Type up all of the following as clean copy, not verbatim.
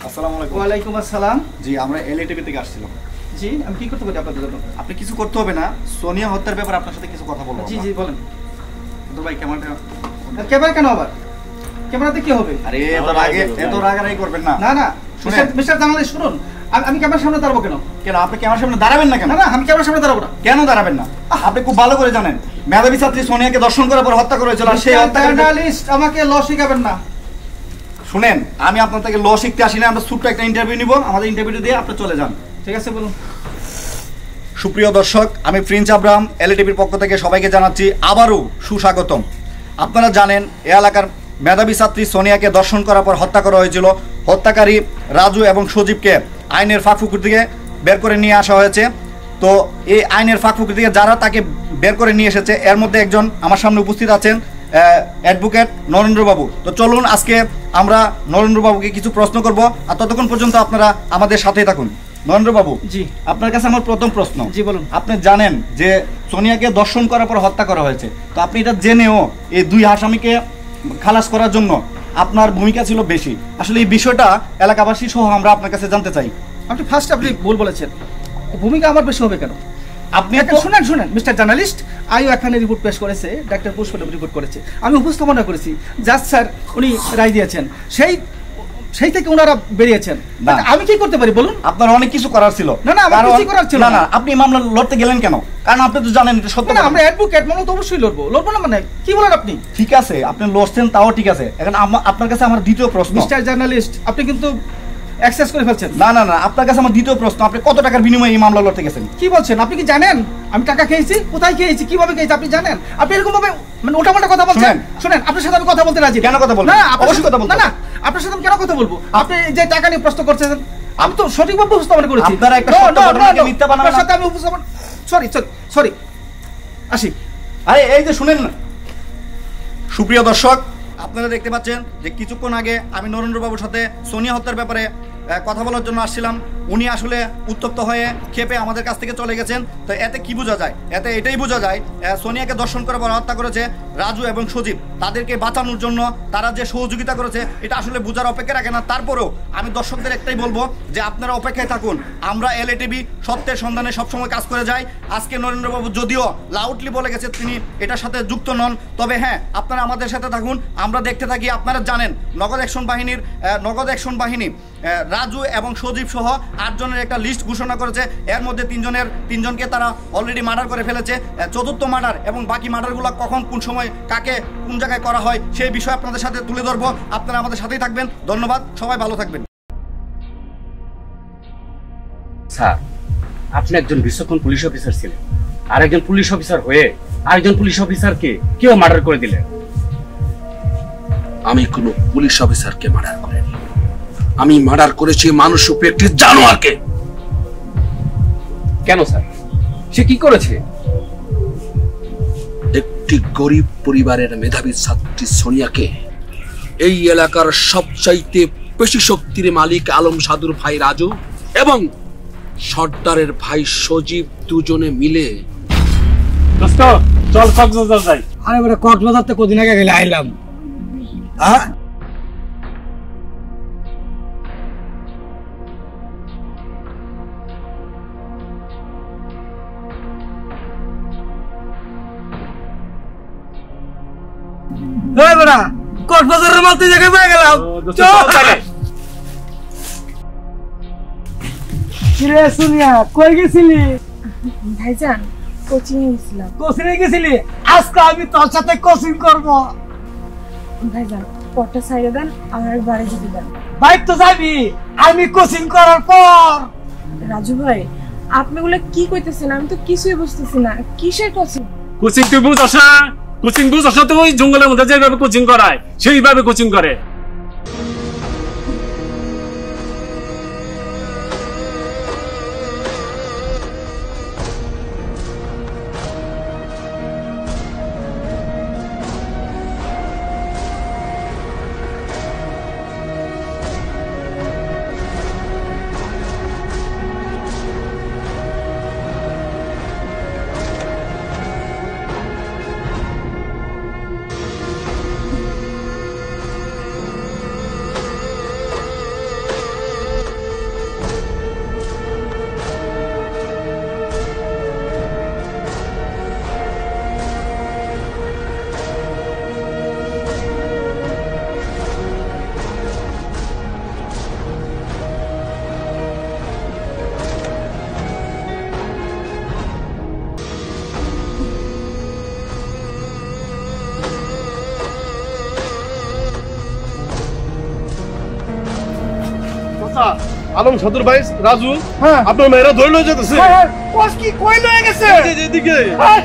আসসালামু আলাইকুম। ওয়ালাইকুম আসসালাম। জি, আমরা এলএটিভি থেকে আসছিলাম। জি, আমি কি করতে পারি আপনাদের জন্য? আপনি কিছু করতে হবে না, সোনিয়া হত্যার ব্যাপারে আপনার সাথে কিছু কথা বলবো। জি জি বলেন। তো ভাই ক্যামেরাটা ক্যামেরা কেন আবার? ক্যামেরাতে কি হবে? আরে এত রাগারাগি করবেন না। না না, শুনেন মিস্টার জার্নালিস্ট শুনুন, আমি ক্যামেরার সামনে দাঁড়াবো কেন? কেন আপনি ক্যামেরার সামনে দাঁড়াবেন না কেন? না না, আমি ক্যামেরার সামনে দাঁড়াবো না। কেন দাঁড়াবেন না? আপনি খুব ভালো করে জানেন মেধাবী ছাত্রী সোনিয়াকে দর্শন করার পর হত্যা করা হয়েছিল, আর সেই জার্নালিস্ট আমাকে ল শিখাবেন না। শুনেন, আমি আপনার থেকে ল শিখতে আসি না, আমরা ছোট্ট একটা ইন্টারভিউ নিব, আমাদের ইন্টারভিউ দিয়ে আপনি চলে যান। ঠিক আছে, বলুন। সুপ্রিয় দর্শক, আমি প্রিন্স আব্রাহাম এলএটিভির পক্ষ থেকে সবাইকে জানাচ্ছি আবারও সুস্বাগতম। আপনারা জানেন এ এলাকার মেধাবী ছাত্রী সোনিয়াকে দর্শন করার পর হত্যা করা হয়েছিল। হত্যাকারী রাজু এবং সজীবকে আইনের ফাঁকফুকুর থেকে বের করে নিয়ে আসা হয়েছে। তো এই আইনের ফাঁকফুকুর থেকে যারা তাকে বের করে নিয়ে এসেছে, এর মধ্যে একজন আমার সামনে উপস্থিত আছেন, অ্যাডভোকেট নরেন্দ্রবাবু। তো চলুন আজকে আমরা নরেন্দ্রবাবুকে কিছু প্রশ্ন করব, আর ততক্ষণ পর্যন্ত আপনারা আমাদের সাথেই থাকুন। নরেন্দ্রবাবু, জি, আপনার কাছে আমার প্রথম প্রশ্ন। জি বলুন। আপনি জানেন যে সোনিয়াকে দর্শন করার পর হত্যা করা হয়েছে, তো আপনি এটা জেনেও এই দুই আসামিকে খালাস করার জন্য আপনার ভূমিকা ছিল বেশি। আসলে এই বিষয়টা এলাকাবাসী সহ আমরা আপনার কাছে জানতে চাই। আপনি ভুল বলেছেন। ভূমিকা আমার বেশি হবে কেন? আপনি শুনেন মিস্টার জার্নালিস্ট, আইও এখানে রিপোর্ট পেশ করেছে, ডাক্তার পুষ্পদেব রিপোর্ট করেছে, আমি উপস্থাপনা করেছি, জাজ স্যার উনি রায় দিয়েছেন, সেই থেকে ওনারা বেরিয়েছেন। আমি কি করতে পারি বলুন? আপনার অনেক কিছু করার ছিল। না না, আমার কিছু করার ছিল না। না, আপনি মামলা লড়তে গেলেন কেন? কারণ আপনি তো জানেন এটা সত্য। না, আমরা অ্যাডভোকেট, মানে তো অবশ্যই লড়বো না, মানে কি বলেন আপনি? ঠিক আছে, আপনি লড়ছেন, তাও ঠিক আছে। এখন আপনার কাছে আমার দ্বিতীয় প্রশ্ন। মিস্টার জার্নালিস্ট, আপনি কিন্তু অ্যাক্সেস করে ফেলছেন। না, আপনার কাছে আমার দ্বিতীয় প্রশ্ন, আপনি কত টাকার বিনিময়ে এই মামলা লড়তে গেছেন? কি বলছেন? আপনি কি জানেন আমি টাকা খেয়েছি? কোথায় খেয়েছি, কিভাবে খেয়েছি আপনি জানেন? আপনি এরকম ভাবে মানে ওটামাটা কথা বলছেন। শুনেন, আপনার সাথে আমি কথা বলতে রাজি। কেন কথা বলবেন? না, অবশ্যই কথা বলবো। না, আপনার সাথে আমি কেন কথা বলবো? আপনি যে টাকা নিয়ে প্রশ্ন করছেন, আমি তো সঠিকভাবে উপস্থাপন করেছি। আপনারা একটা সত্য ঘটনাকে মিথ্যা বানাবেন। আপনার সাথে আমি উপস্থাপন সরি আসি। আরে এই যে শুনেন না, সুপ্রিয় দর্শক, আপনারা দেখতে পাচ্ছেন যে কিছুক্ষণ আগে আমি নরেন্দ্রবাবুর সাথে সোনিয়া হত্যার ব্যাপারে কথা বলার জন্য আসছিলাম। উনি আসলে উত্তপ্ত হয়ে ক্ষেপে আমাদের কাছ থেকে চলে গেছেন। তো এতে কি বোঝা যায়? এতে এটাই বোঝা যায় সোনিয়াকে দর্শন করার পর হত্যা করেছে রাজু এবং সজীব। তাদেরকে বাঁচানোর জন্য তারা যে সহযোগিতা করেছে এটা আসলে বোঝার অপেক্ষা রাখে না। তারপরেও আমি দর্শকদের একটাই বলবো যে আপনারা অপেক্ষায় থাকুন। আমরা এলএটিভি সত্যের সন্ধানে সবসময় কাজ করে যাই। আজকে নরেন্দ্রবাবু যদিও লাউডলি বলে গেছে তিনি এটার সাথে যুক্ত নন, তবে হ্যাঁ, আপনারা আমাদের সাথে থাকুন, আমরা দেখতে থাকি। আপনারা জানেন নগদ অ্যাকশন বাহিনী রাজু এবং সজীব সহ 8 জনের একটা লিস্ট ঘোষণা করেছে। এর মধ্যে তিনজনকে তারা অলরেডি মার্ডার করে ফেলেছে। চতুর্থ মার্ডার এবং বাকি মার্ডারগুলো কখন, কোন সময়, কাকে, কোন জায়গায় করা হয় সেই বিষয়ে আপনাদের সাথে তুলে ধরবো। আপনারা আমাদের সাথেই থাকবেন। ধন্যবাদ, সবাই ভালো থাকবেন। স্যার, আপনি একজন বিচক্ষণ পুলিশ অফিসার ছিলেন, আর একজন পুলিশ অফিসার হয়ে আরেকজন পুলিশ অফিসারকে কেউ মার্ডার করে দিলেন। আমি কোনো পুলিশ অফিসারকে মার্ডার করিনি, আমি মার্ডার করেছি মানুষ রূপে একটি জানোয়ারকে। কেন স্যার, সে কি করেছে? একটি গরিব পরিবারের মেধাবী ছাত্রী সোনিয়াকে এই এলাকার সবচাইতে বেশি শক্তির মালিক আলম সাধুর ভাই রাজু এবং সর্দারের ভাই সজীব দুজনে মিলে চল কক্সবাজার যাই। আরে বেটা, কক্সবাজার তো কদিন আগে গেলে আইলাম। হ্যাঁ, বেটা কক্সবাজারের মালতে জায়গায় পেয়ে গেলাম। কিরে সুনিয়া, কই গেছিলি? ভাইজান, কোচিং গেছিলাম। কোচিং এ গেছিলি? আজকে আমি তোর সাথে কোচিং করব। ভাইজান, পটটা সাইডে দেন, আমার বাড়ি যেতে দেন। বাইক তো যাবি, আমি কোচিং করার পর। রাজু ভাই, আপনি বলে কি কইতেছেন? আমি তো কিছুই বুঝতেছি না। কিসের কোচিং? কোচিং তুই বুঝছ না? কোচিং বুঝছ না? তুই জঙ্গলের মধ্যে যেভাবে কোচিং করায় সেইভাবে কোচিং করে। আচ্ছা আলম সাদুর ভাই রাজু হ্যাঁ আপনার মেয়েরা ধরে লয়ে যেতেছে হ্যাঁ কোস কি কই লয়ে গেছে এদিকে ভাই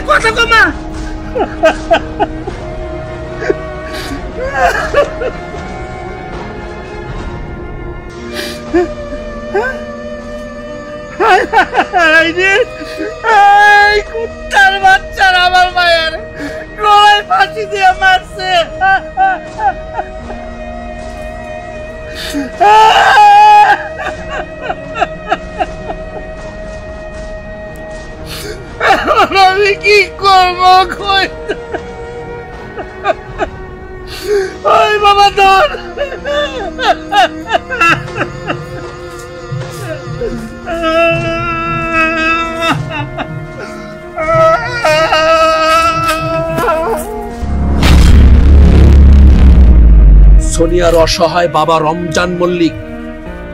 কথা কমা কুত্তার বাচ্চার আমার মায়ের গলায় ফাঁসি দিয়ে মারছে আমি কি করবো ওই বাবা ধর সোনিয়ার অসহায় বাবা রমজান মল্লিক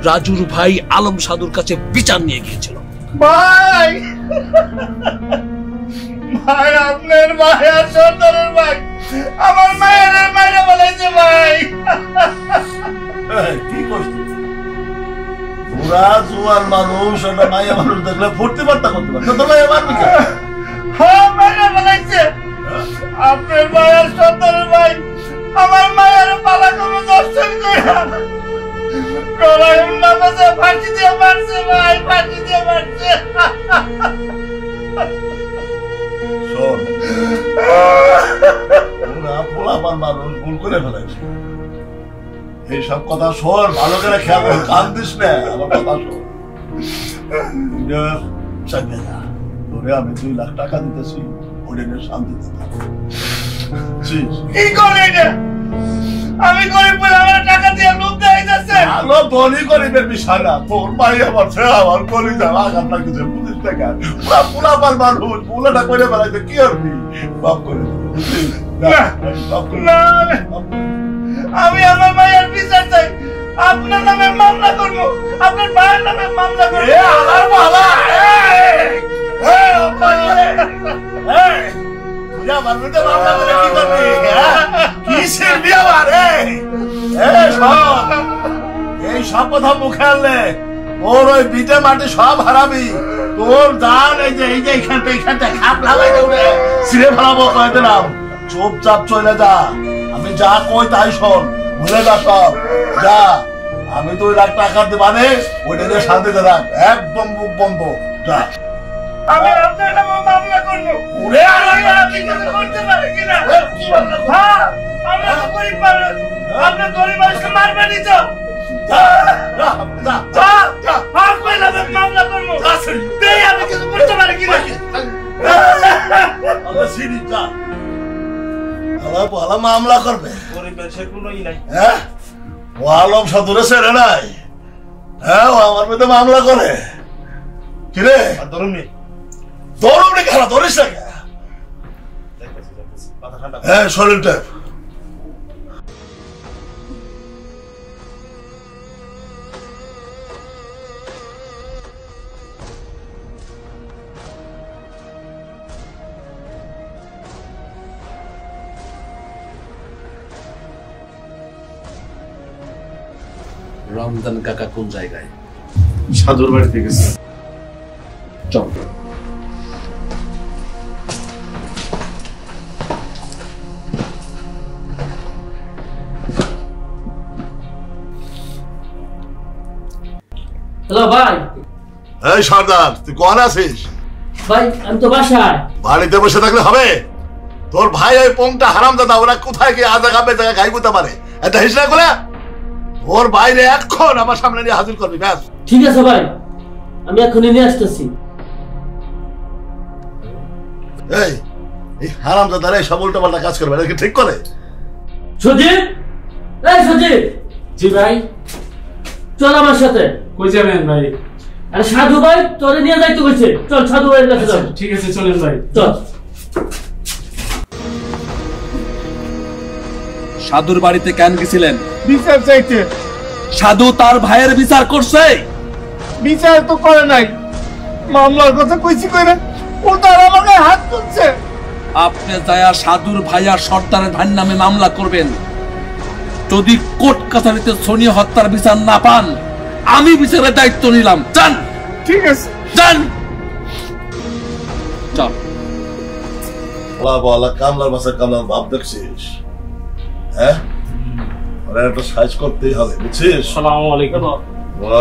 রাজুর ভাই আলম সাধুর কাছে বিচার নিয়ে গিয়েছিল। ভাই ভাই আপনার ভাই আর সন্তানের ভাই আমার মায়ের মায়েরা বলেছে ভাই কি করছিস পুরা জোয়ার মানুষ ওটা মাইয়া মানুষ দেখলে ফুর্তি বার্তা করতে পারত তো মাইয়া মারবি হ্যাঁ মায়েরা বলেছে আপনার ভাই আর সন্তানের ভাই আমার মায়ের পালা কোনো দর্শন করে গলায় উল্লা বাজে ফাঁসি দিয়ে মারছে ভাই ফাঁসি দিয়ে মারছে শোন পুরা পোলাপান মানুষ ভুল করে ফেলেছে এইসব কথা শোন ভালো করে খেয়াল কর কান দিস না আমার কথা শোন চাইবে না তোরে আমি 2 লাখ টাকা দিতেছি ওটা নিয়ে শান্তিতে থাক কি করে এটা আমি গরিব বলে আমার টাকা দিয়ে লোক দেয় যাচ্ছে আলো ধনী গরিবের বিষয় না তোর মাই আমার ছেলে আমার কলি যাওয়া আঘাত লাগছে 25 টাকা পুরা পোলাপান মানুষ পোলাটা করে ফেলাইছে কি করবি বাপ করে আমি আমার মায়ের বিচার চাই আপনার নামে মামলা করবো আপনার ভাইয়ের নামে মামলা করবো আমার বাবা এই সব কথা মুখে আনলে তোর ওই বিটে মাটি সব হারাবি তোর জান এই যে এইখানটা খাপ লাগাই দেবে ছিঁড়ে ফেলাবো কয়ে দিলাম চুপচাপ চলে যা আমি যা কই তাই শোন ভুলে যা সব যা আমি 2 লাখ টাকা দেবানে ওইটা দিয়ে শান্তিতে রাখ একদম মুখ বন্ধ যা আমি আপনার নামে মামলা করবো ওরে আপনি কিছু করতে পারে কিনা হ্যাঁ আমরা তো গরিব মানুষ আপনার গরিব মানুষকে মারবেনই তো মামলা করবো আমি কিছু করতে পারি কিনা মামলা করবে হ্যাঁ ও আলম সাধুরে ছেড়ে নাই হ্যাঁ ও আমার মধ্যে মামলা করে কিরে ধরুন নি খেলা ধরিস না হ্যাঁ শরীরটা রমজান কাকা কোন জায়গায়? সাধুর বাড়িতে গেছে। চল। হ্যালো ভাই। এই সর্দার তুই কোন আছিস? ভাই আমি তো বাসায়। বাড়িতে বসে থাকলে হবে? তোর ভাই ওই পোংটা হারামজাদা ওরা কোথায় গিয়ে আজা খাবে জায়গা খাই করতে পারে এটা হিস না করে ওর বাইরে এখন আমার সামনে নিয়ে হাজির করবি ব্যাস। ঠিক আছে ভাই আমি এখনই নিয়ে আসতেছি। এই হারামজাদা রে সব উল্টো পাল্টা কাজ করবে এটা কি ঠিক করে? সজীব এই সজীব। জি ভাই চল আমার সাথে। কই যাবেন ভাই? আরে সাধু ভাই তোরে নিয়ে যাইতে কইছে, চল সাধু ভাইয়ের কাছে চল। ঠিক আছে চলেন ভাই। চল। সাধুর বাড়িতে কেন গেছিলেন? বিচার চাইতে। সাধু তার ভাইয়ের বিচার করছে? বিচার তো করে নাই, মামলার কথা কইছি কইরা ও তার আমাকে হাত তুলছে। আপনি যায়া সাধুর ভাইয়া সর্দারের ভাইয়ের নামে মামলা করবেন। যদি কোর্ট কাছারিতে সোনিয়া হত্যার বিচার না পান, আমি বিচারের দায়িত্ব নিলাম। যান। ঠিক আছে, যান। চল। বলা কামলার বাসা কামলার ভাব দেখছিস? হ্যাঁ, ওরা একটা সাইজ করতেই হবে, বুঝছিস? আসসালামু আলাইকুম।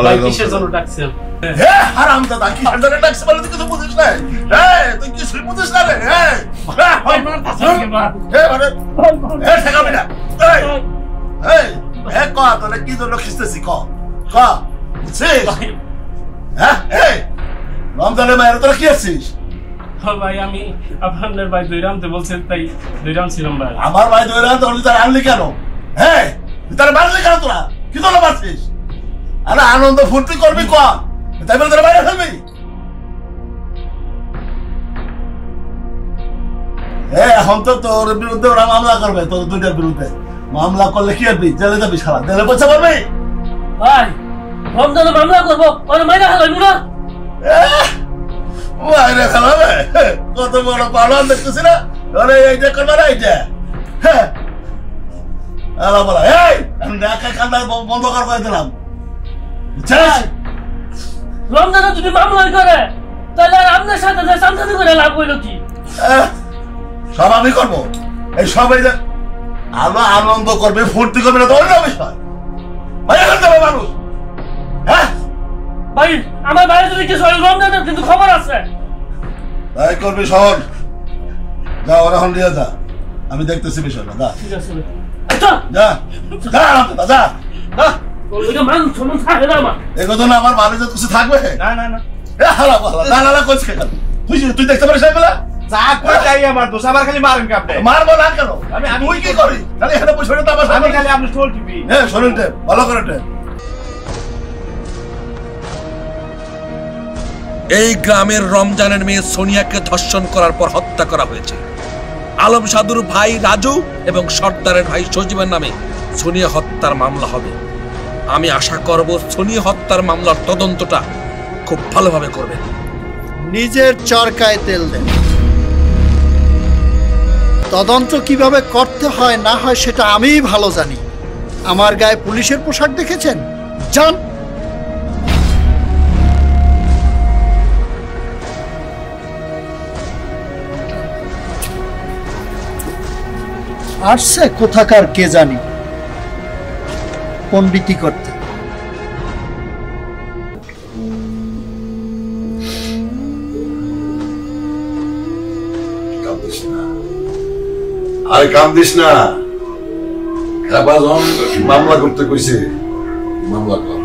ভাই কিসের জন্য ডাকছেন? হ্যাঁ হারামজাদা, কি হাজারে ডাকছে বলে তুই কিছু বুঝিস না? হ্যাঁ তুই কিছুই বুঝিস না রে। হ্যাঁ ভাই মারতাছ কি মা? হ্যাঁ মানে হ্যাঁ ঠেকাবি না। এই এই ক তোরা কি জন্য খিস্তেছি ক ক বুঝছিস? হ্যাঁ এই রমজানের মায়ের তোরা কি আছিস? ভাই আমি আপনার ভাই দৈরামতে বলছেন তাই দৈরাম ছিলাম ভাই। আমার ভাই ধরে তোর তার আনলি কেন? হ্যাঁ তার মারলি কেন? তোরা কি জন্য মারছিস? আরে আনন্দ ফুর্তি করবি ক, তাই বলে তোরা বাইরে ফেলবি? এখন তো তোর বিরুদ্ধে ওরা মামলা করবে, তোর দুইটার বিরুদ্ধে মামলা করলে কি হবে? জেলে যাবি, সারা জেলে পয়সা পাবি। ভাই রমজানে মামলা করবো, ওরে মাইরা হালাইবো না? বাইরে খেলাবে? কত বড় পালন দেখতেছি না? ওরে এইটা করবে না এইটা? হ্যাঁ আলা বলা এই আমি একা কান্না বন্ধ করে দিলাম। রমজানে যদি মামলা করে তাহলে আর আপনার সাথে সামসামি করে লাভ হইলো কি? সব আমি করবো, এই সবাই আমার আনন্দ করবে, ফুর্তি করবে না তো অন্য বিষয়। ভাই এখন যাবে মানুষ। হ্যাঁ ভাই আমার বাইরে যদি কিছু হয় রমজানের কিন্তু খবর আছে। তাই করবি, শোন যা ওরা এখন নিয়ে যা, আমি দেখতেছি বিষয়টা। যা ঠিক আছে আচ্ছা যা যা যা যা। ওইটা মানুষ সমন থাকে না আমার। এই কথা না আমার মানুষ কিছু থাকবে না না না, হালা বলা না না না করছিস কেন? তুই দেখতে পারিস এগুলা? যা করে তাই আমার দোষ, আবার খালি মারেন কাপড়ে। মারবো না কেন? তুই কি করিস? খালি এখানে বসে তো আমার আমি খালি আপনি স্টোল টিপি। হ্যাঁ শোনেন টেপ ভালো করে টেপ। এই গ্রামের রমজানের মেয়ে সোনিয়াকে ধর্ষণ করার পর হত্যা করা হয়েছে। আলম সাধুর ভাই রাজু এবং সর্দারের ভাই সজীবের নামে সোনিয়া হত্যার মামলা হবে। আমি আশা করব সোনিয়া হত্যার মামলার তদন্তটা খুব ভালোভাবে করবেন। নিজের চরকায় তেল দেন। তদন্ত কিভাবে করতে হয় না হয় সেটা আমিই ভালো জানি। আমার গায়ে পুলিশের পোশাক দেখেছেন? যান। আসছে কোথাকার কে জানি পণ্ডিতি করতে। আরে কান্দিস না, মামলা করতে কইছে মামলা কর,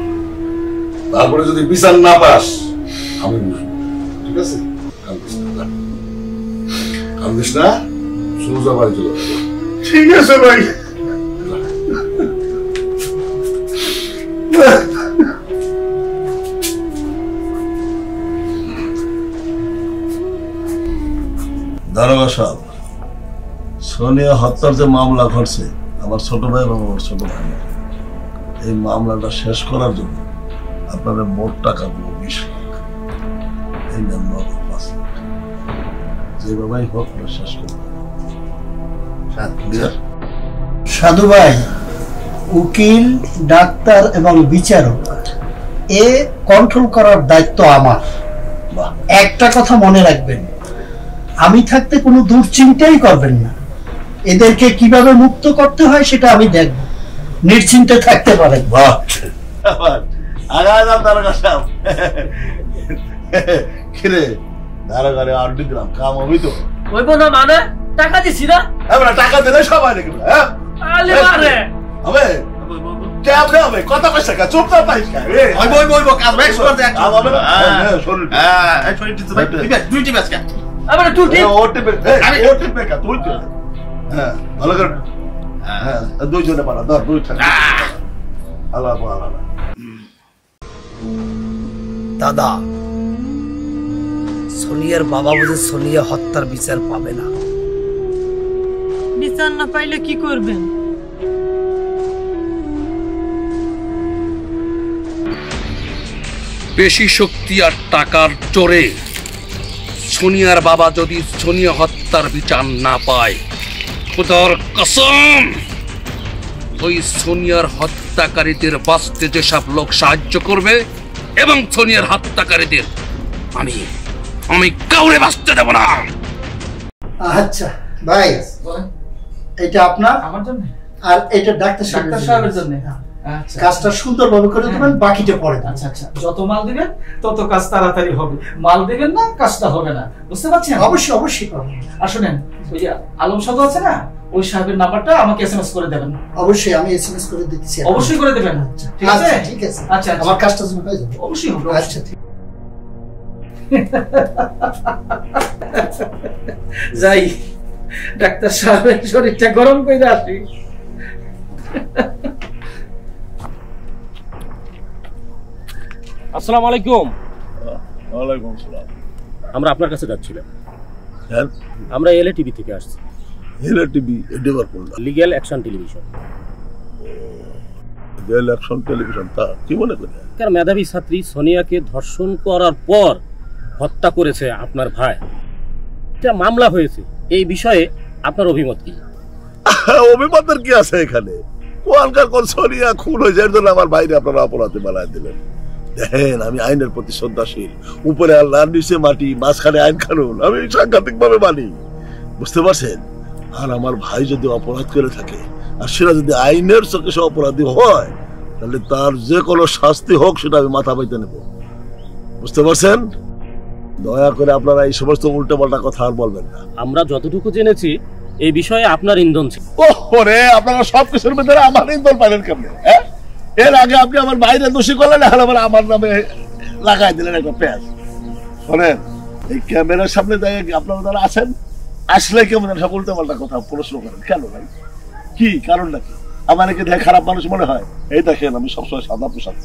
তারপরে যদি বিচার না পাস আমি বুঝবো। ঠিক আছে, কান্দিস না, সোজা বাড়ি চলে যাবে। ঠিক আছে ভাই। দারোগা সাহেব, সোনিয়া হত্যার যে মামলা ঘটছে আমার ছোট ভাই এবং আমার ছোট ভাই, এই মামলাটা শেষ করার জন্য আপনাদের মোট টাকা দেবো 20 লাখ। এই নেন 5 লাখ, যেভাবেই হোক শেষ করতে। সাধু ভাই, উকিল, ডাক্তার এবং বিচারক এ কন্ট্রোল করার দায়িত্ব আমার। একটা কথা মনে রাখবেন, আমি থাকতে কোনো দুশ্চিন্তাই করবেন না। এদেরকে কিভাবে মুক্ত করতে হয় সেটা আমি দেখব, নিশ্চিন্তে থাকতে পারেন। কিরে দারোগারে আড্ডি দিলাম, কাম হবি তো? ওই বোনা মানে টাকা দিছি না? টাকা দিলে সবাই নাকি আলে মারে হবে কেমনে হবে? কথা কইছে কা? চুপ থাক পাইস কা? ওই বই বই বই কাজ বেশ করতে এক হবে না। হ্যাঁ শুনুন, এই ছোটি তো ভাই দুইটি বাজকা আবার টুটি আমি ওটি পেকা তুই তো। হ্যাঁ ভালো করে। হ্যাঁ দুইজনে পারা ধর, দুইটা। আল্লাহ আল্লাহ। দাদা, সোনিয়ার বাবা বুঝে সোনিয়া হত্যার বিচার পাবে না। বিচার না পাইলে কি করবেন? পেশি শক্তি আর টাকার জোরে সোনিয়ার বাবা যদি সোনিয়া হত্যার বিচার না পায়, খোদার কসম ওই সোনিয়ার হত্যাকারীদের বাঁচতে যেসব লোক সাহায্য করবে এবং সোনিয়ার হত্যাকারীদের আমি কাউরে বাঁচতে দেব না। আচ্ছা ভাই, এটা আপনার, আমার জন্য আর এটা ডাক্তার সাহেবের জন্য। আচ্ছা, কাজটা সুন্দরভাবে করে দেবেন, বাকিটা পরে। আচ্ছা আচ্ছা, যত মাল দিবেন তত কাজ তাড়াতাড়ি হবে, মাল দিবেন না কাজটা হবে না, বুঝতে পারছেন? অবশ্যই অবশ্যই পাবেন। আর শুনেন, ওই যে আলম সাধু আছে না, ওই সাহেবের নাম্বারটা আমাকে এসএমএস করে দেবেন। অবশ্যই আমি এসএমএস করে দিচ্ছি। অবশ্যই করে দেবেন, ঠিক আছে? আচ্ছা ঠিক আছে। আচ্ছা, আমার কাজটা যেন হয়ে যাবে। অবশ্যই হবে। আচ্ছা ঠিক। যাই, ডাক্তার সাহেবের শরীরটা গরম করে আসি। আসসালামু আলাইকুম। ওয়ালাইকুম আসসালাম। আমরা আপনার কাছে যাচ্ছিলাম। হ্যাঁ, আমরা এলএ টিভি থেকে আসছি। এলএ টিভি এডেভার করলাম। Legal action television. Legal action television, তা কি মনে করে? কারণ মেধাবী ছাত্রী সোনিয়াকে ধর্ষণ করার পর হত্যা করেছে আপনার ভাই, এটা মামলা হয়েছে, এই বিষয়ে আপনার অভিমত কি? অভিমতের কি আছে এখানে? কোয়ালকার কোন সোনিয়া খুন হয়ে যাওয়ার জন্য আমার বাইরে আপনারা অপরাধে বানায় দিলেন। দেখেন, আমি আইনের প্রতি শ্রদ্ধাশীল, উপরে আল্লাহ নিচে মাটি, মাঝখানে আইন কানুন আমি সাংঘাতিক ভাবে মানি, বুঝতে পারছেন? আর আমার ভাই যদি অপরাধ করে থাকে আর সেটা যদি আইনের চোখে সে অপরাধী হয়, তাহলে তার যে কোনো শাস্তি হোক সেটা আমি মাথা পাইতে নেব, বুঝতে পারছেন? দয়া করে আপনারা এই সমস্ত উল্টোপাল্টা কথা আর বলবেন না। আমরা যতটুকু জেনেছি এই বিষয়ে আপনার ইন্ধন ছিল। ওরে, আপনারা সবকিছুর ভিতরে আমার ইন্ধন পাইলেন কেমনে? এর আগে আপনি আমার বাইরে দোষী করলেন, এখন আবার আমার নামে লাগাই দিলেন একটা পেঁয়াজ। শোনেন, এই ক্যামেরার সামনে দাঁড়িয়ে আপনারা যারা আছেন, আসলে কেমন সব উল্টোপাল্টা কথা প্রশ্ন করেন কেন ভাই? কি কারণ নাকি? আমার কি দেখে খারাপ মানুষ মনে হয়? এই দেখেন, আমি সবসময় সাদা পোশাক,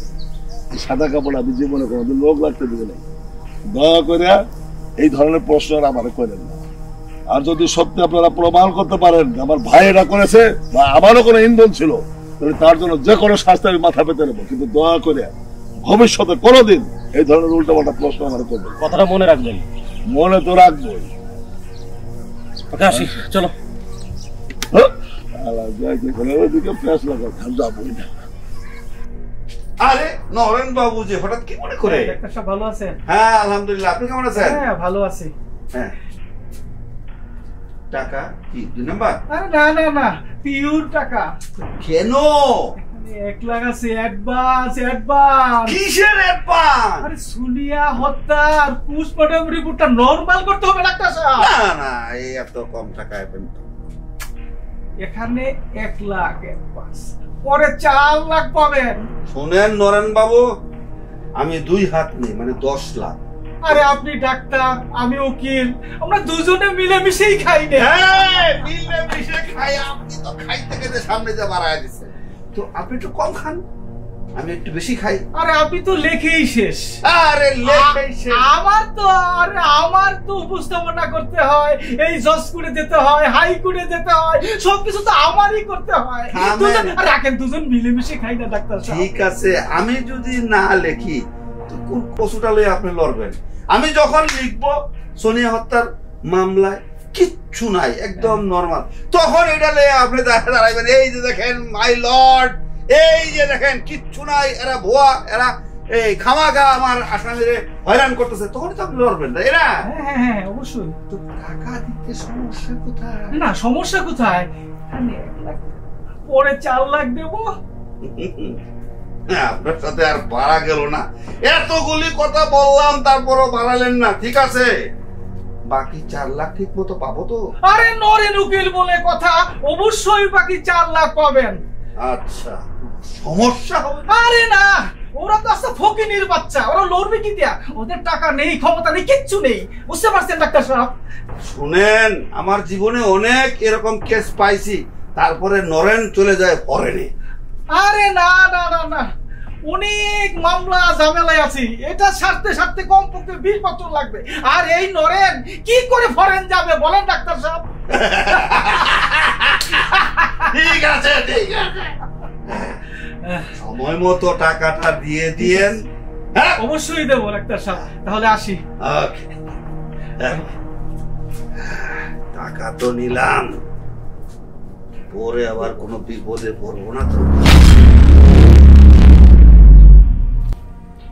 এই সাদা কাপড় আমি জীবনে কোনোদিন লোক লাগতে দিবে নাই। দয়া করে এই ধরনের প্রশ্ন আমার করেন না। আর যদি সত্যি আপনারা প্রমাণ করতে পারেন আমার ভাই এটা করেছে বা আমারও কোনো ইন্ধন ছিল, তাহলে তার জন্য যে কোনো শাস্তি আমি মাথা পেতে নেবো। কিন্তু দয়া করে ভবিষ্যতে কোনোদিন এই ধরনের উল্টাপাল্টা প্রশ্ন আমার করবেন। কথাটা মনে রাখবেন। মনে তো রাখবোই। ওকে, আসি, চলো। আরে নরেন বাবু যে হঠাৎ কি মনে করে? ডাক্তার সাহেব ভালো আছেন? হ্যাঁ আলহামদুলিল্লাহ, আপনি কেমন আছেন? হ্যাঁ ভালো আছি। হ্যাঁ, টাকা কি 2 নাম্বার? আরে না না না, পিওর টাকা। কেন? 1 লাখ আছে অ্যাডভান্স। অ্যাডভান্স কিসের অ্যাডভান্স? আরে সোনিয়া হত্যার পোস্টমর্টম রিপোর্টটা নরমাল করতে হবে ডাক্তার সাহেব। না না, এই এত কম টাকায় পেন তো। এখানে 1 লাখ অ্যাডভান্স, পরে 4 লাখ পাবেন। শুনেন নরেন বাবু, আমি 2 হাত নেই, মানে 10 লাখ। আরে আপনি ডাক্তার, আমি উকিল, আমরা দুজনে মিলে মিশেই খাই না। হ্যাঁ, মিলে মিশে খাই। আপনি তো খাইতে খেতে সামনে যা বাড়ায় দিচ্ছেন, তো আপনি একটু কম খান, আমি একটু বেশি খাই। আরে আপনি তো লেখেই শেষ। আরে লেখেই শেষ? আমার তো উপস্থাপনা করতে হয়, এই জজ করে যেতে হয়, হাই করে যেতে হয়, সবকিছু তো আমারই করতে হয়। রাখেন, দুজন মিলেমিশে খাই না ডাক্তার সাহেব। ঠিক আছে, আমি যদি না লেখি তো কোন কসুটা লয়ে আপনি লড়বেন? আমি যখন লিখবো সোনিয়া হত্যার মামলায় কিচ্ছু নাই, একদম নরমাল, তখন এটা লয়ে আপনি দাঁড়াইবেন, এই যে দেখেন মাই লর্ড, এই যে দেখেন কিচ্ছু নাই, এরা ভুয়া, এরা এই খামাখা আমার আসামিরে হয়রান করতেছে, তখন তো আপনি লড়বেন না। এরা হ্যাঁ হ্যাঁ অবশ্যই। তো টাকা দিতে সমস্যা কোথায়? না, সমস্যা কোথায়? 1 লাখ পরে 4 লাখ দেবো। আপনার সাথে আর বাড়া গেল না, এতগুলি কথা বললাম তারপরও বাড়ালেন না। ঠিক আছে, বাকি 4 লাখ ঠিক মতো পাবো তো? আরে নরেন উকিল বলে কথা, অবশ্যই বাকি 4 লাখ পাবেন। আচ্ছা, সমস্যা হবে? আরে না, ওরা তো আসলে ফকিনির বাচ্চা, ওরা লড়বে কি দিয়া? ওদের টাকা নেই, ক্ষমতা নেই, কিচ্ছু নেই, বুঝতে পারছেন ডাক্তার সাহেব? শুনেন, আমার জীবনে অনেক এরকম কেস পাইছি, তারপরে নরেন চলে যায় ফরেনে। আরে না না না না, অনেক মামলা ঝামেলায় আছি, এটা সারতে সারতে কমপক্ষে 20 বছর লাগবে। আর এই নরেন কি করে ফরেন যাবে বলেন ডাক্তার সাহেব? ঠিক আছে ঠিক আছে, সময় মতো টাকাটা দিয়ে দিয়েন। অবশ্যই দেবো ডাক্তার সাহেব, তাহলে আসি। টাকা তো নিলাম, পরে আবার কোনো বিপদে পড়বো না তো।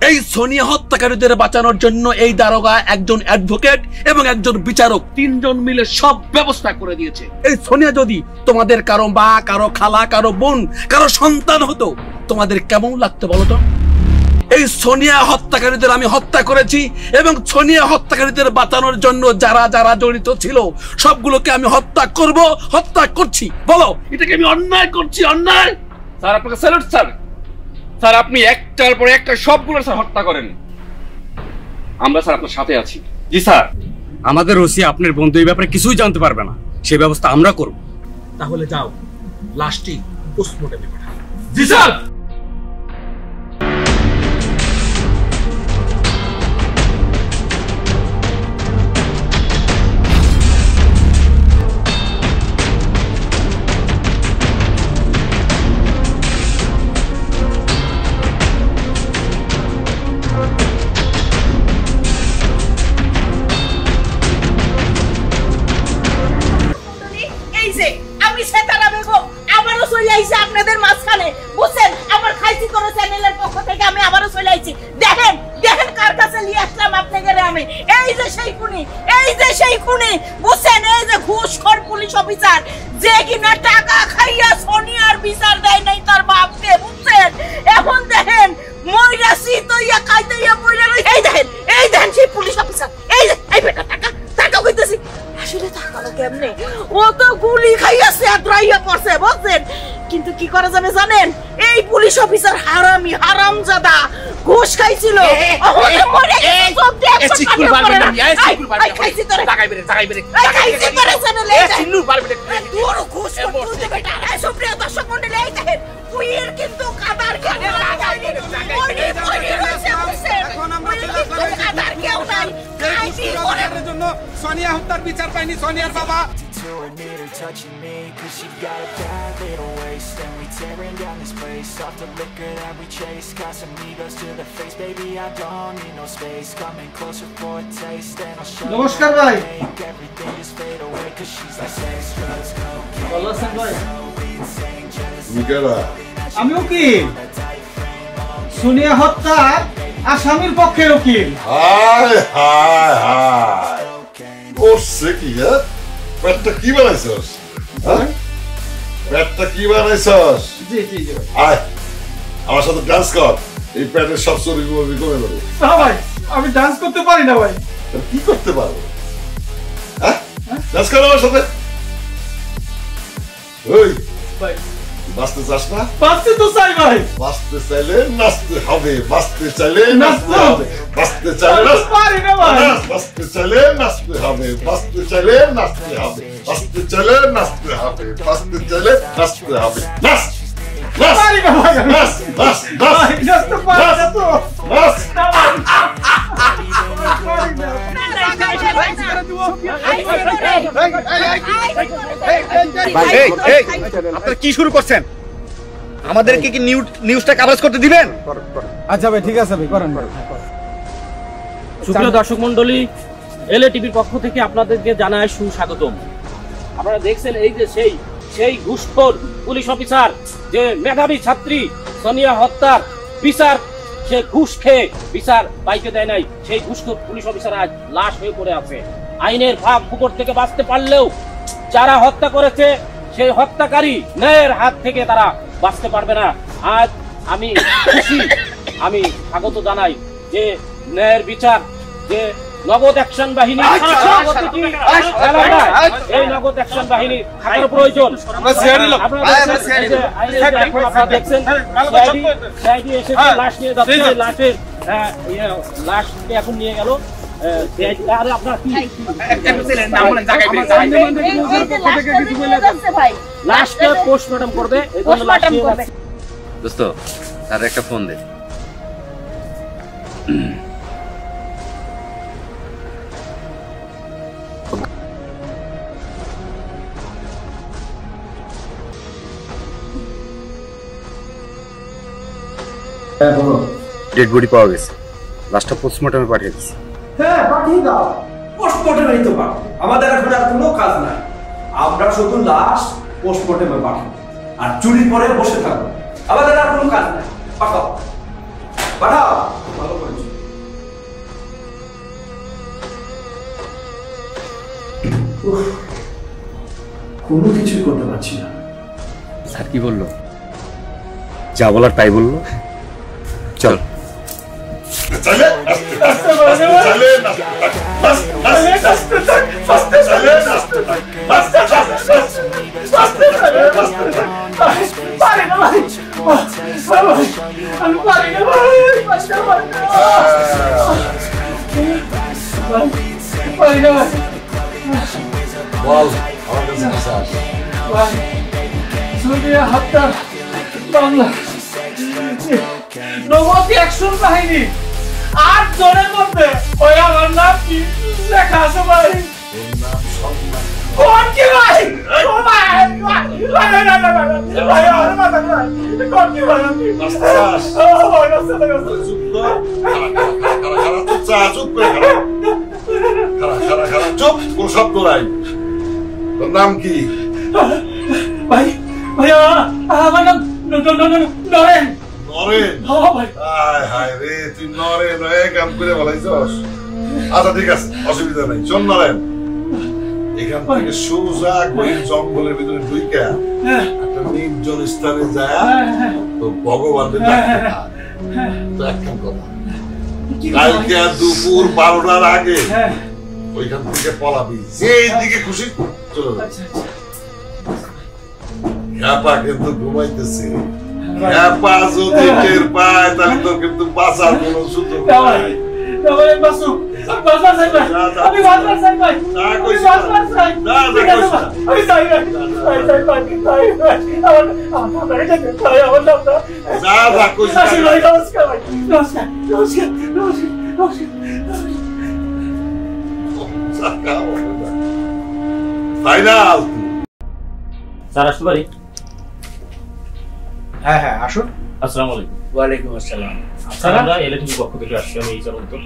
এই সোনিয়া হত্যাকারীদের বাঁচানোর জন্য এই দারোগা, একজন অ্যাডভোকেট এবং একজন বিচারক, 3 জন মিলে সব ব্যবস্থা করে দিয়েছে। এই সোনিয়া যদি তোমাদের কারো মা, কারো খালা, কারো বোন, কারো সন্তান হতো, তোমাদের কেমন লাগতো বলো তো? এই সোনিয়া হত্যাকারীদের আমি হত্যা করেছি এবং সোনিয়া হত্যাকারীদের বাঁচানোর জন্য যারা যারা জড়িত ছিল সবগুলোকে আমি হত্যা করব, হত্যা করছি। বলো, এটাকে আমি অন্যায় করছি? অন্যায়? স্যার আপনাকে স্যালুট স্যার। স্যার আপনি একটার পর একটা সবগুলো স্যার হত্যা করেন, আমরা স্যার আপনার সাথে আছি। জি স্যার, আমাদের ওসি আপনার বন্ধু এই ব্যাপারে কিছুই জানতে পারবে না, সেই ব্যবস্থা আমরা করব। তাহলে যাও, লাশটি পোস্টমর্টেমে পাঠাও। জি স্যার। আপনাদের মাঝখানে বুঝছেন, আমার খাইছি করে চ্যানেলের পক্ষ থেকে আমি আবারও চলে আইছি। দেখেন দেখেন কার কাছে নিয়ে আসলাম আপনাকে আমি। এই যে সেই খুনি, এই যে সেই খুনি বুঝছেন, এই যে ঘুষখোর পুলিশ অফিসার যে কিনা টাকা খাইয়া সোনিয়ার বিচার দেয় নাই তার বাপকে, বুঝছেন? এখন দেখেন মইরা সিতইয়া খাইতেইয়া মইরা রই। এই দেখেন সেই পুলিশ অফিসার, এই যে এই বেটা টাকা টাকা কইতেছি, আসলে টাকালো কেমনে? ও তো গুলি খাইয়াছে আর ড্রাইয়া পড়ছে, বুঝছেন? কিন্তু কি করা যাবে জানেন, এই পুলিশ অফিসার হারামি, হারামজাদা, ঘুষ খাইছিল। কিন্তু কাদার সোনিয়া হত্যার বিচার পাইনি সোনিয়ার বাবা। Touching me, cause she got a bad little waist. And we tearing down this place, off the liquor that we chase. Casamigos to the face, baby, I don't need no space. Coming closer for a taste, and I'll show নমস্কার ভাই। make everything just fade away. Cause she's like sex, drugs, cocaine. ভালো আছেন ভাই? আমি উকিল, সোনিয়া হত্যার আসামির পক্ষের উকিল। হায় হায় হায়, করছে কি? পেটটা কি বানাইছস? পেটটা কি বানাইছস? জি জি জি আয় আমার সাথে ডান্স কর, এই পেটের সব চর্বি কমে যাবে। না ভাই, আমি ডান্স করতে পারি না ভাই। কি করতে পারবো? ডান্স কর আমার সাথে। ওই ভাই, নাচতে চাস না? বাঁচতে তো চাই ভাই। বাঁচতে চাইলে নাচতে হবে, বাঁচতে চাইলে নাচতে হবে, বাঁচতে চাইলে পারি না ভাই। বাঁচতে চাইলে নাচতে হবে, বাঁচতে চাইলে নাচতে হবে, বাঁচতে চাইলে নাচতে হবে, বাঁচতে চাইলে নাচতে হবে। নাচ নাচ পারি না ভাই, নাচ নাচ নাচ নাচতে পারি না তো। নাচ। আপনারা কি শুরু করছেন? আমাদেরকে কি নিউজটা কভারেজ করতে দিবেন? আচ্ছা ভাই, ঠিক আছে ভাই, করেন। সুপ্রিয় দর্শক মন্ডলী, এলএ টিভির পক্ষ থেকে আপনাদেরকে জানাই সুস্বাগতম। আপনারা দেখছেন এই যে সেই ঘুষখোর পুলিশ অফিসার, যে মেধাবী ছাত্রী সোনিয়া হত্যার বিচার, সে ঘুষ খেয়ে বিচার পাইতে দেয় নাই, সেই ঘুষখোর পুলিশ অফিসার আজ লাশ হয়ে পড়ে আছে। আইনের ফাঁক ফুকর থেকে বাঁচতে পারলেও যারা হত্যা করেছে সেই হত্যাকারী ন্যায়ের হাত থেকে তারা বাঁচতে পারবে না। আজ আমি খুশি, আমি স্বাগত জানাই যে ন্যায়ের বিচার, যে নগদ অ্যাকশন বাহিনী, এই নগদ অ্যাকশন বাহিনী থাকার প্রয়োজন। আপনারা দেখছেন সিআইডি এসে লাশ নিয়ে যাচ্ছে, লাশের লাশকে এখন নিয়ে গেল। লাশকে পোস্টমর্টম করবে, দোস্ত তার একটা ফোন দে। ডেড বডি পাওয়া গেছে, লাস্টটা পোস্টমর্টমে পাঠিয়ে দিচ্ছি। হ্যাঁ পাঠিয়ে দাও, পোস্টমর্টমেই তো পাবো, আমাদের এখন আর কোনো কাজ নাই। আমরা শুধু লাশ পোস্টমর্টমে পাঠাবো আর চুরির পরে বসে থাকবো, আমাদের আর কোনো কাজ নাই। পাঠাও পাঠাও, ভালো করেছো। কোনো কিছুই করতে পারছি না। স্যার কি বললো? যা বলার তাই বললো। চল বল আমার কাছে কি চাস? সোনিয়া হত্যার মামলা নগদ অ্যাকশন বাহিনী 8 জনের মধ্যে ওই আমার নাম কি লেখা আছে ভাই? কোন কি ভাই? ও ভাই ভাই ভাই আমার মাথা ভাই কোন কি ভাই? ও ভাই চুপ চুপ, কোন শব্দ নাই। তোর নাম কি? ভাই ভাই আমার নাম নরেন। নরেন? হ্যাঁ ভাই। হায় হায় রে, তুই নরেন হয়ে কাম করে বলাইছস। আচ্ছা ঠিক আছে, অসুবিধা নাই। শোন নরেন, এখান থেকে সোজা করে জঙ্গলের ভিতরে ঢুইকা একটা নির্জন স্থানে যায় তো ভগবানের ডাকতে থাক। তো একখান কথা, কালকে দুপুর 12টার আগে ওইখান থেকে পলাবি, যেই দিকে খুশি চলে যাবে। খ্যাপা কিন্তু ঘুমাইতেছে, খ্যাপা যদি টের পায় তাহলে তোর কিন্তু বাঁচার কোনো সুযোগ নাই। ফাইনাল স্যার আসতে পারি? হ্যাঁ হ্যাঁ আসুন। আসসালামু আলাইকুম। ওয়ালাইকুম আসসালাম। স্যার আমরা এলটিভি পক্ষ থেকে আসছি, আমি এইচআর অন্তর।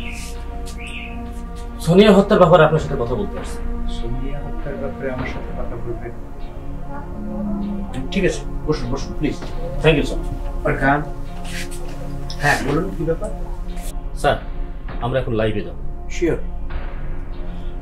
সোনিয়া হত্যার ব্যাপারে আপনার সাথে কথা বলতে আসছি। সোনিয়া হত্যার ব্যাপারে আমার সাথে কথা বলবেন? ঠিক আছে, বসুন বসুন please. Thank you sir. Farhan, হ্যাঁ বলুন কি ব্যাপার? স্যার আমরা এখন লাইভে যাব। শিওর।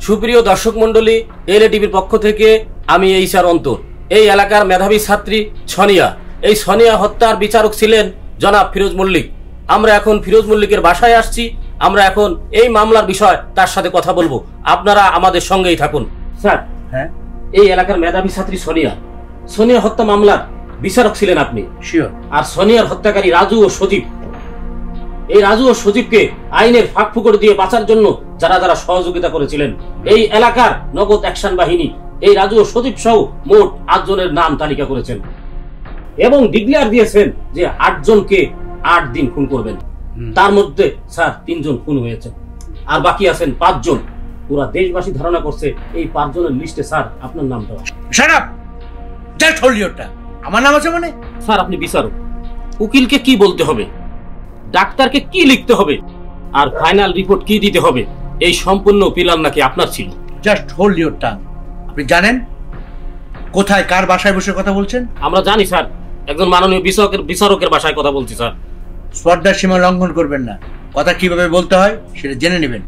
সুপ্রিয় দর্শক মণ্ডলী, এলটিভির পক্ষ থেকে আমি এইচআর অন্তর। এই এলাকার মেধাবী ছাত্রী সোনিয়া, এই সোনিয়া হত্যার বিচারক ছিলেন জনাব ফিরোজ মল্লিক। আমরা এখন ফিরোজ মল্লিকের বাসায় আসছি। আমরা এখন এই মামলার বিষয় তার সাথে কথা বলবো, আপনারা আমাদের সঙ্গেই থাকুন। স্যার, হ্যাঁ এই এলাকার মেধাবী ছাত্রী সোনিয়া, সোনিয়া হত্যা মামলার বিচারক ছিলেন আপনি। শিওর। আর সোনিয়ার হত্যাকারী রাজু ও সজীব, এই রাজু ও সজীবকে আইনের ফাঁক ফুকর দিয়ে বাঁচার জন্য যারা যারা সহযোগিতা করেছিলেন, এই এলাকার নগদ অ্যাকশন বাহিনী এই রাজু ও সজীব সহ মোট 8 জনের নাম তালিকা করেছেন এবং ডিক্লেয়ার দিয়েছেন যে 8 জনকে 8 দিন খুন করবেন। তার মধ্যে স্যার 3 জন খুন হয়েছে আর বাকি আছেন 5 জন। পুরা দেশবাসী ধারণা করছে এই 5 জনের লিস্টে স্যার আপনার নামটা। Shut up, just hold your tongue. আমার নাম আছে মানে? স্যার আপনি বিচারক, উকিলকে কি বলতে হবে, ডাক্তারকে কি লিখতে হবে আর ফাইনাল রিপোর্ট কি দিতে হবে, এই সম্পূর্ণ পিলার নাকি আপনার ছিল। Just hold your tongue. আপনি জানেন কোথায় কার বাসায় বসে কথা বলছেন? আমরা জানি স্যার, একজন মাননীয় বিচারকের বাসায় কথা বলছি স্যার। স্পর্ধার সীমা লঙ্ঘন করবেন না, কথা কিভাবে বলতে হয় সেটা জেনে নেবেন।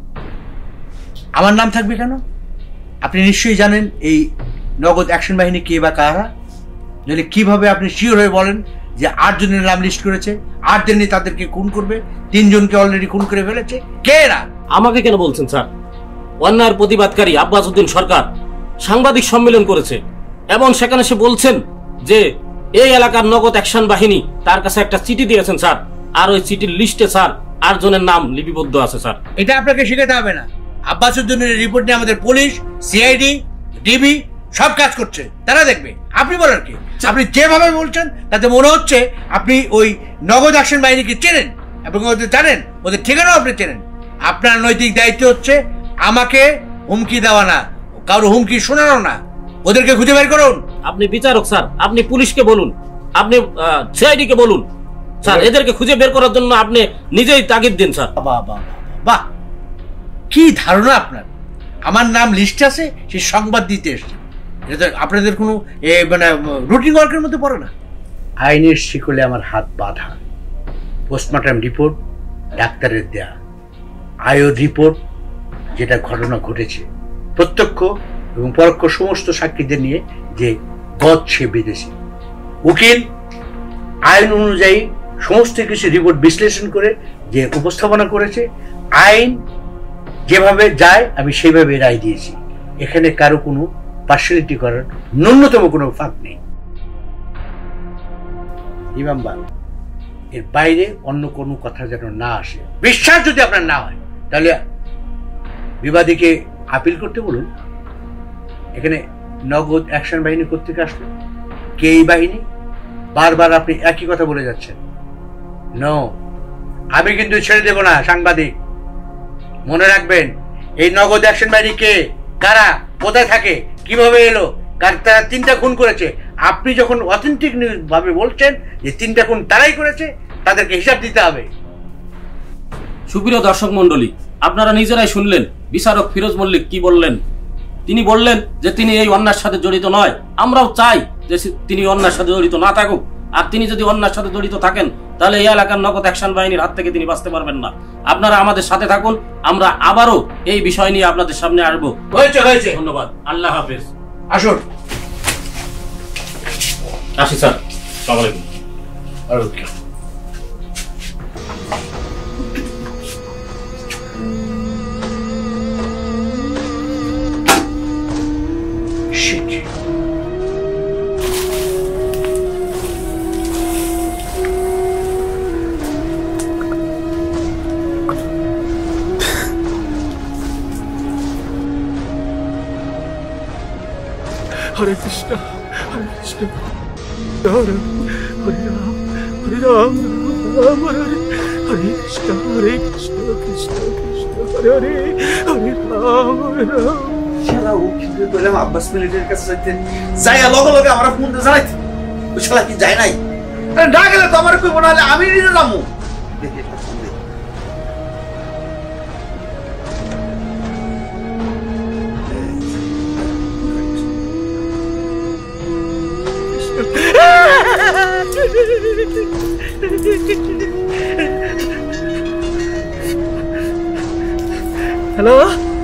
আমার নাম থাকবে কেন? আপনি নিশ্চয়ই জানেন এই নগদ অ্যাকশন বাহিনী কে বা কারা। যদি কিভাবে আপনি শিওর হয়ে বলেন যে 8 জনের নাম লিস্ট করেছে, 8 দিনই তাদেরকে খুন করবে, 3 জনকে অলরেডি খুন করে ফেলেছে? কে এরা? আমাকে কেন বলছেন স্যার? অন্যায়ের প্রতিবাদকারী আব্বাস উদ্দিন সরকার সাংবাদিক সম্মেলন করেছে এবং সেখানে সে বলছেন যে এই এলাকার নগদ অ্যাকশন বাহিনী তার কাছে একটা চিঠি দিয়েছেন স্যার, আর ওই চিঠির লিস্টে স্যার 8 জনের নাম লিপিবদ্ধ আছে স্যার। এটা আপনাকে শেখাতে হবে না। আব্বাস উদ্দিনের রিপোর্ট নিয়ে আমাদের পুলিশ, সিআইডি, ডিবি সব কাজ করছে, তারা দেখবে। আপনি বলেন কি? আপনি যেভাবে বলছেন তাতে মনে হচ্ছে আপনি ওই নগদ অ্যাকশন বাহিনীকে চেনেন এবং জানেন ওদের ঠিকানাও আপনি চেনেন। আপনার নৈতিক দায়িত্ব হচ্ছে আমাকে হুমকি দেওয়া না, কারো হুমকি শোনানো না। ওদেরকে খুঁজে বের করুন। আপনি বিচারক স্যার, আপনি পুলিশকে বলুন, আপনি সিআইডি কে বলুন স্যার, এদেরকে খুঁজে বের করার জন্য আপনি নিজেই তাগিদ দিন স্যার। বাহ বাহ বাহ, কি ধারণা আপনার! আমার নাম লিস্টে আছে, সেই সংবাদ দিতে এসছে। এটা তো আপনাদের কোনো মানে রুটিন ওয়ার্কের মধ্যে পড়ে না। আইনের শিকলে আমার হাত বাঁধা। পোস্টমর্টম রিপোর্ট ডাক্তারের দেয়া, আয়োর রিপোর্ট যেটা ঘটনা ঘটেছে, প্রত্যক্ষ এবং পরোক্ষ সমস্ত সাক্ষীদের নিয়ে যে গদ সে বিদেশি উকিল আইন অনুযায়ী সমস্ত কিছু রিপোর্ট বিশ্লেষণ করে যে উপস্থাপনা করেছে, আইন যেভাবে যায় আমি সেইভাবে রায় দিয়েছি। এখানে কারো কোনো পার্সিয়ালিটি করার ন্যূনতম কোনো ফাঁক নেই। ইমামবাগ, এর বাইরে অন্য কোনো কথা যেন না আসে। বিশ্বাস যদি আপনার না হয় তাহলে বিবাদীকে আপিল করতে বলুন। এখানে নগদ অ্যাকশন বাহিনী কোত্থেকে আসলো? কে এই বাহিনী? বারবার আপনি একই কথা বলে যাচ্ছেন। নো, আমি কিন্তু ছেড়ে দেব না। সাংবাদিক, মনে রাখবেন এই নগদ অ্যাকশন বাহিনী কে, কারা, কোথায় থাকে, কিভাবে এলো, তারা 3টা খুন করেছে। আপনি যখন অথেন্টিক নিউজ ভাবে বলছেন যে 3টা খুন তারাই করেছে, তাদেরকে হিসাব দিতে হবে। সুপ্রিয় দর্শক মন্ডলী, আপনারা নিজেরাই শুনলেন বিচারক ফিরোজ মল্লিক কি বললেন। তিনি বললেন যে তিনি এই অন্যায়ের সাথে জড়িত নয়। আমরাও চাই যে তিনি অন্যায়ের সাথে জড়িত না থাকুক। আর তিনি যদি অন্যায়ের সাথে জড়িত থাকেন তাহলে এই এলাকার নগদ অ্যাকশন বাহিনীর হাত থেকে তিনি বাঁচতে পারবেন না। আপনারা আমাদের সাথে থাকুন, আমরা আবারও এই বিষয় নিয়ে আপনাদের সামনে আসবো। হয়েছে। ধন্যবাদ, আল্লাহ হাফেজ। আসুন। আসি স্যার, আসসালামু আলাইকুম। হরে কৃষ্ণ হরে কৃষ্ণ হরে হরে রাম হরে রাম রাম হরে হরে কৃষ্ণ কৃষ্ণ কৃষ্ণ হরে হরে হরে রাম হরে রাম। শালা উকিল বললাম আব্বাস মিলিটারির কাছে যাইতে, যাইয়া লগে লগে আমরা ফোন দিয়ে জানাইতে, ওই শালা কি যায় নাই? না গেলে তো আমার কই মনে হলে আমি নিজে যাবো। দেখি ফোন দে। হ্যালো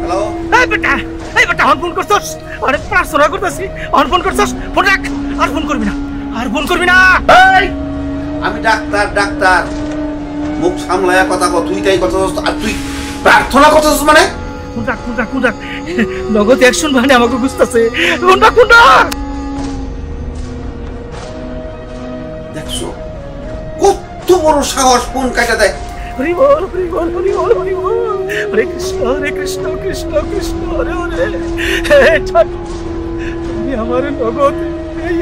হ্যালো, এই বেটা ফোন করছস? অনেক প্রার্থনা করতেছি, ফোন করছস? ফোন রাখ, আর ফোন করবি না, আর ফোন করবি না। আমি ডাক্তার মুখ সামলায়া কথা কও। তুই তাই কথা আর তুই প্রার্থনা করছস মানে? ফোন রাখ। নগদ অ্যাকশন বাহিনী আমাকে বুঝতেছে। ফোন রাখ। দেখছো কত বড় সাহস, ফোন কাটা দেয়। হরি বল হরে কৃষ্ণ কৃষ্ণ কৃষ্ণ হরে হরে। তুমি আমার নগদ এই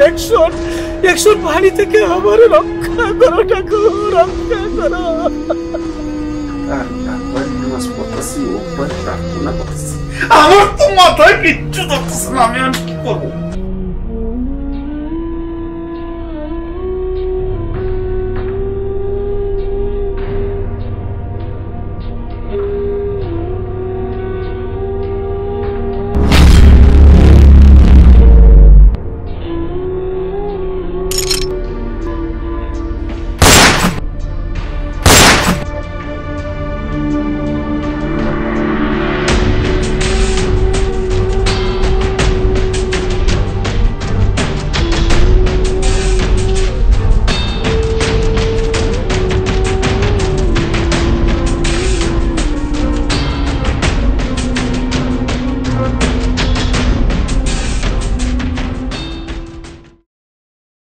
অ্যাকশন বাহিনী থেকে আমার রক্ষা করো ঠাকুর, রক্ষা করো। আমার তো মাথায় কিচ্ছু ধরতেছে না, আমি আর কি করবো?